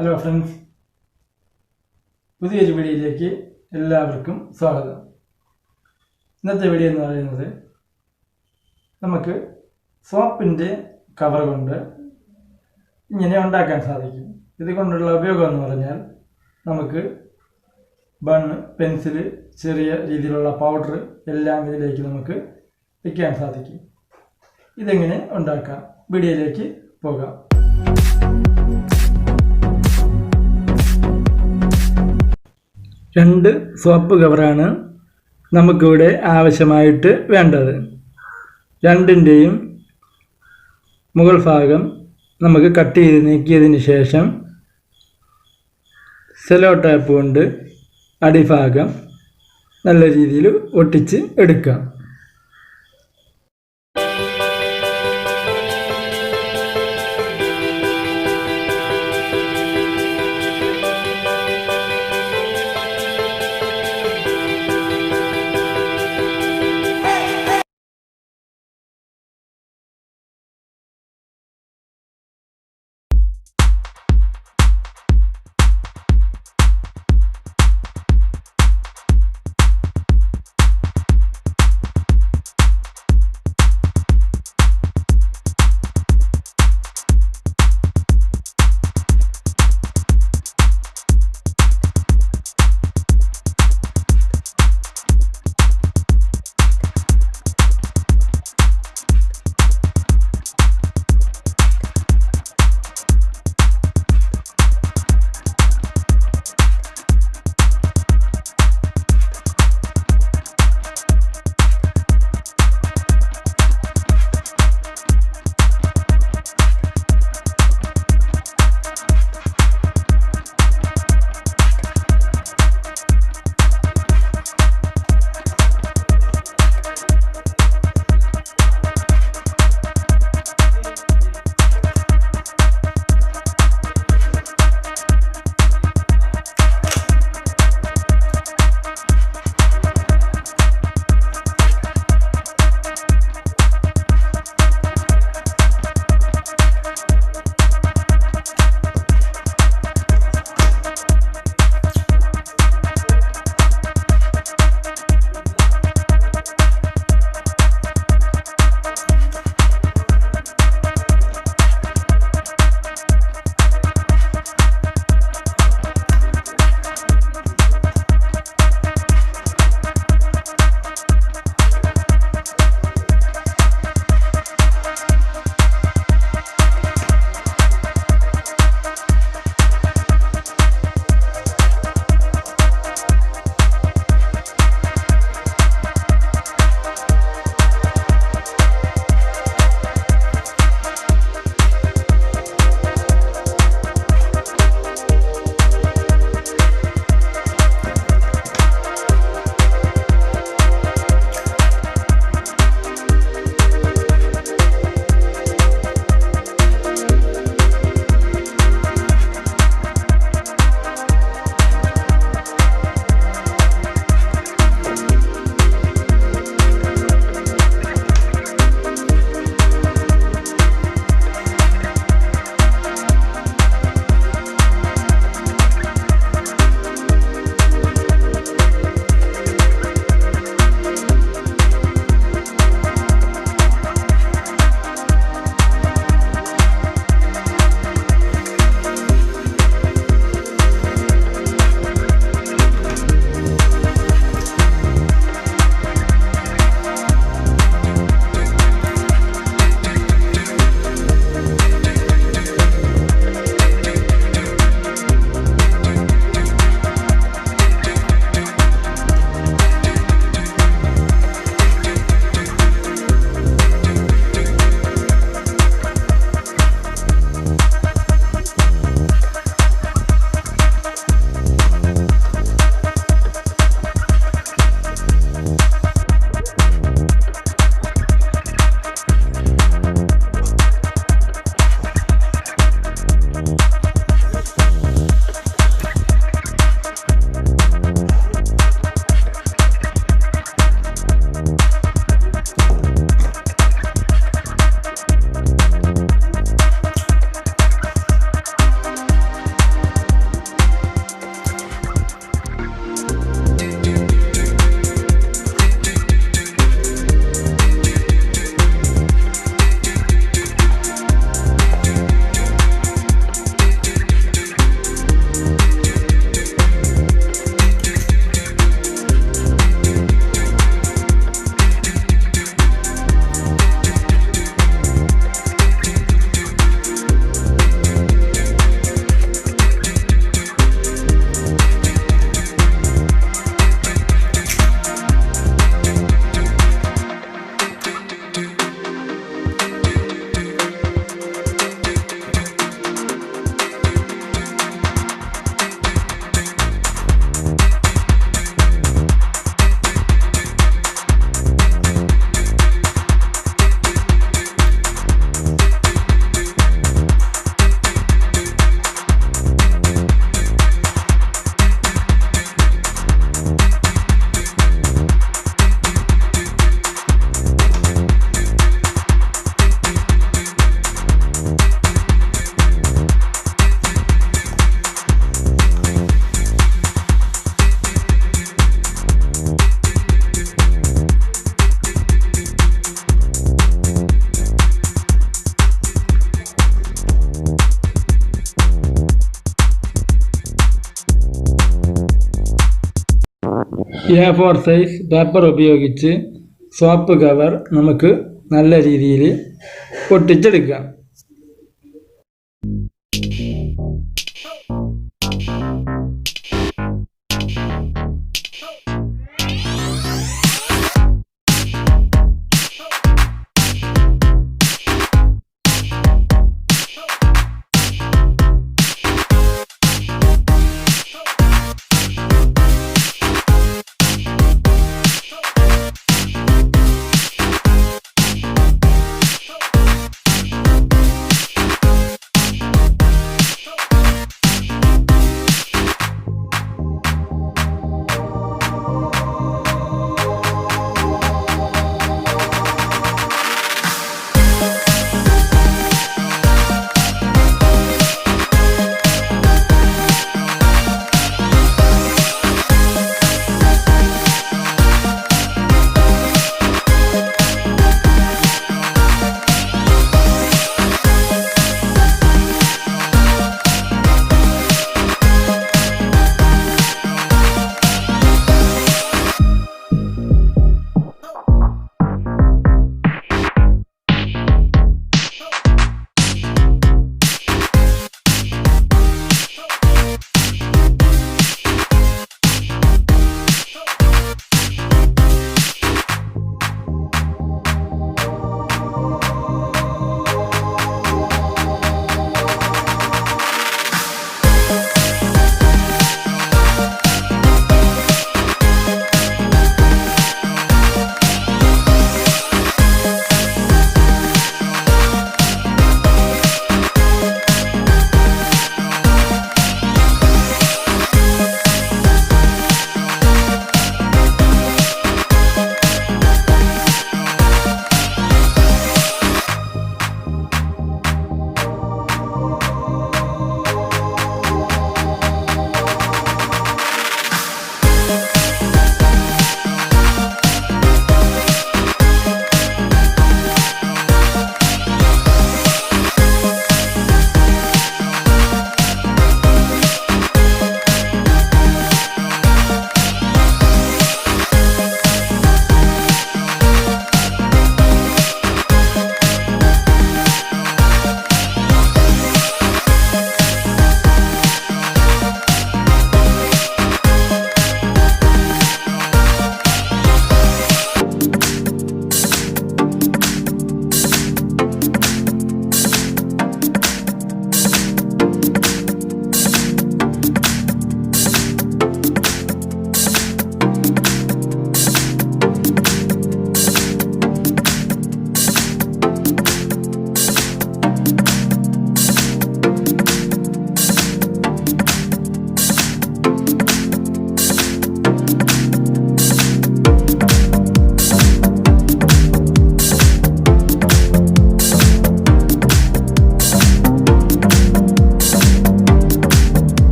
Hello friends, പുതിയൊരു വീഡിയോയിലേക്ക് എല്ലാവർക്കും സ്വാഗതം. ഇന്നത്തെ വീഡിയോ എന്ന് പറയുന്നത് നമുക്ക് സോപ്പിൻ്റെ കവർ കൊണ്ട് ഇങ്ങനെ ഉണ്ടാക്കാൻ സാധിക്കും. ഇതുകൊണ്ടുള്ള ഉപയോഗം എന്ന് പറഞ്ഞാൽ നമുക്ക് ബണ്ണ്, പെൻസില്, ചെറിയ രീതിയിലുള്ള പൗഡർ എല്ലാം ഇതിലേക്ക് നമുക്ക് വയ്ക്കാൻ സാധിക്കും. ഇതെങ്ങനെ ഉണ്ടാക്കാം? വീഡിയോയിലേക്ക് പോകാം. രണ്ട് സോപ്പ് കവറാണ് നമുക്കിവിടെ ആവശ്യമായിട്ട് വേണ്ടത്. രണ്ടിൻ്റെയും മുകൾ ഭാഗം നമുക്ക് കട്ട് ചെയ്ത് നീക്കിയതിന് ശേഷം സെലോ ടാപ്പ് കൊണ്ട് അടിഭാഗം നല്ല രീതിയിൽ ഒട്ടിച്ച് എടുക്കാം. A4 സൈസ് പേപ്പർ ഉപയോഗിച്ച് സോപ്പ് കവർ നമുക്ക് നല്ല രീതിയിൽ ഒട്ടിച്ചെടുക്കാം.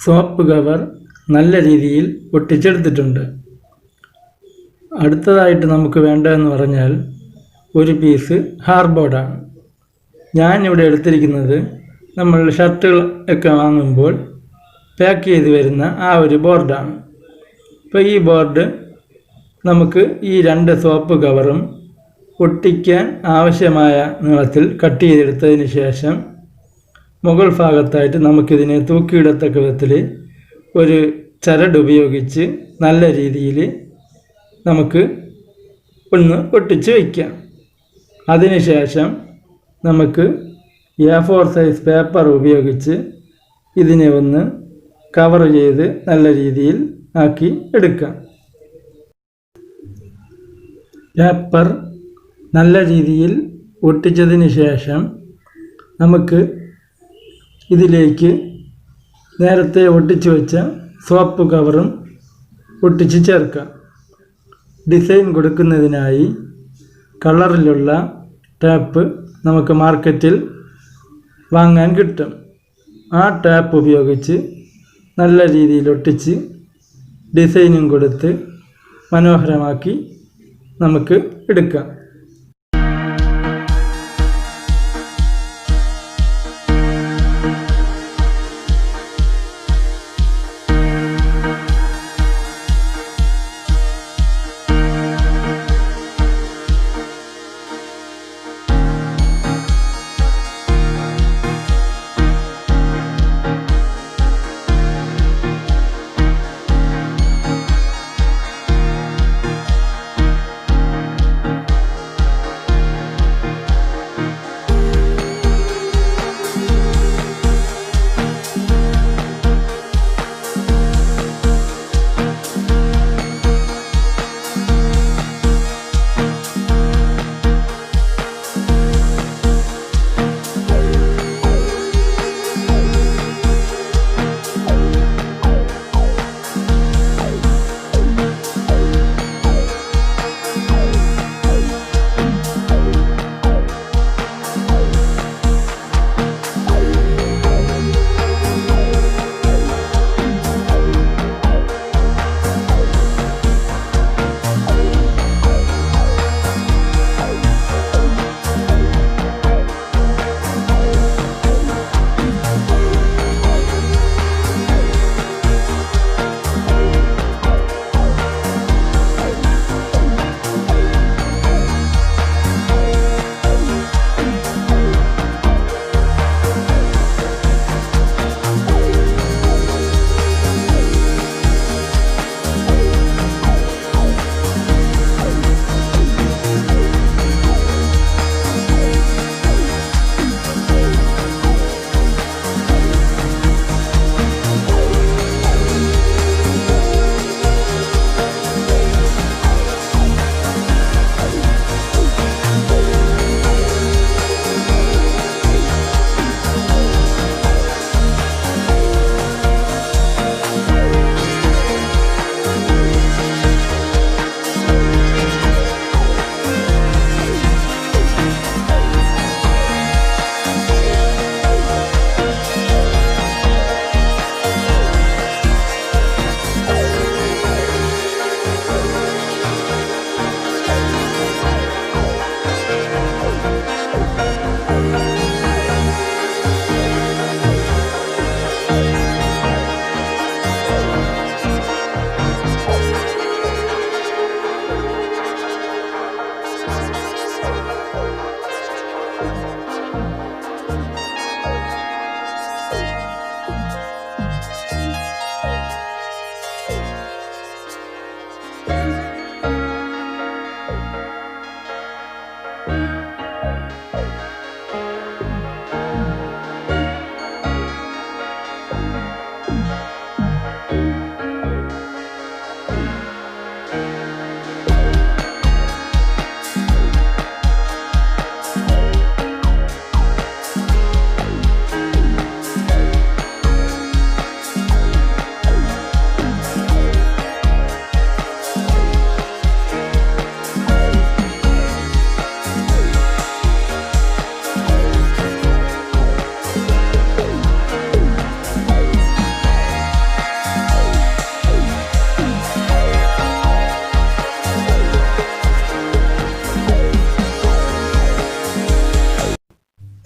സോപ്പ് കവർ നല്ല രീതിയിൽ ഒട്ടിച്ചെടുത്തിട്ടുണ്ട്. അടുത്തതായിട്ട് നമുക്ക് വേണ്ടതെന്ന് പറഞ്ഞാൽ ഒരു പീസ് ഹാർബോർഡാണ്. ഞാനിവിടെ എടുത്തിരിക്കുന്നത് നമ്മൾ ഷർട്ടുകൾ ഒക്കെ വാങ്ങുമ്പോൾ പാക്ക് ചെയ്ത് വരുന്ന ആ ഒരു ബോർഡാണ്. അപ്പോൾ ഈ ബോർഡ് നമുക്ക് ഈ 2 സോപ്പ് കവറും ഒട്ടിക്കാൻ ആവശ്യമായ നീളത്തിൽ കട്ട് ചെയ്തെടുത്തതിന് ശേഷം മുകൾ ഭാഗത്തായിട്ട് നമുക്കിതിനെ തൂക്കിയിടത്തക്ക വിധത്തിൽ ഒരു ചരട് ഉപയോഗിച്ച് നല്ല രീതിയിൽ നമുക്ക് ഒന്ന് ഒട്ടിച്ച് വയ്ക്കാം. അതിനുശേഷം നമുക്ക് A4 സൈസ് പേപ്പർ ഉപയോഗിച്ച് ഇതിനെ ഒന്ന് കവർ ചെയ്ത് നല്ല രീതിയിൽ ആക്കി എടുക്കാം. പേപ്പർ നല്ല രീതിയിൽ ഒട്ടിച്ചതിന് ശേഷം നമുക്ക് ഇതിലേക്ക് നേരത്തെ ഒട്ടിച്ചു വെച്ച സോപ്പ് കവറും ഒട്ടിച്ച് ചേർക്കാം. ഡിസൈൻ കൊടുക്കുന്നതിനായി കളറിലുള്ള ടാപ്പ് നമുക്ക് മാർക്കറ്റിൽ വാങ്ങാൻ കിട്ടും. ആ ടാപ്പ് ഉപയോഗിച്ച് നല്ല രീതിയിൽ ഒട്ടിച്ച് ഡിസൈനും കൊടുത്ത് മനോഹരമാക്കി നമുക്ക് എടുക്കാം.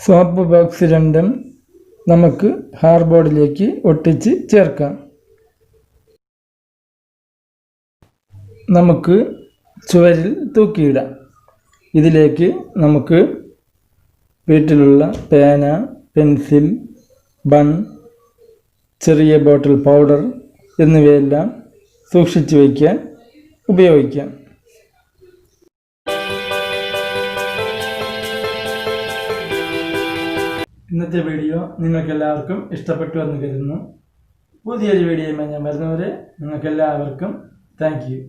സോപ്പ് ബോക്സ് രണ്ടും നമുക്ക് ഹാർഡ് ബോർഡിലേക്ക് ഒട്ടിച്ച് ചേർക്കാം. നമുക്ക് ചുവരിൽ തൂക്കിയിടാം. ഇതിലേക്ക് നമുക്ക് വീട്ടിലുള്ള പേന, പെൻസിൽ, ബൺ, ചെറിയ ബോട്ടിൽ പൗഡർ എന്നിവയെല്ലാം സൂക്ഷിച്ചു വയ്ക്കാൻ ഉപയോഗിക്കാം. ഇന്നത്തെ വീഡിയോ നിങ്ങൾക്കെല്ലാവർക്കും ഇഷ്ടപ്പെട്ടു എന്ന് കരുതുന്നു. പുതിയൊരു വീഡിയോയുമായി ഞാൻ വരുന്നവരെ നിങ്ങൾക്കെല്ലാവർക്കും താങ്ക് യു.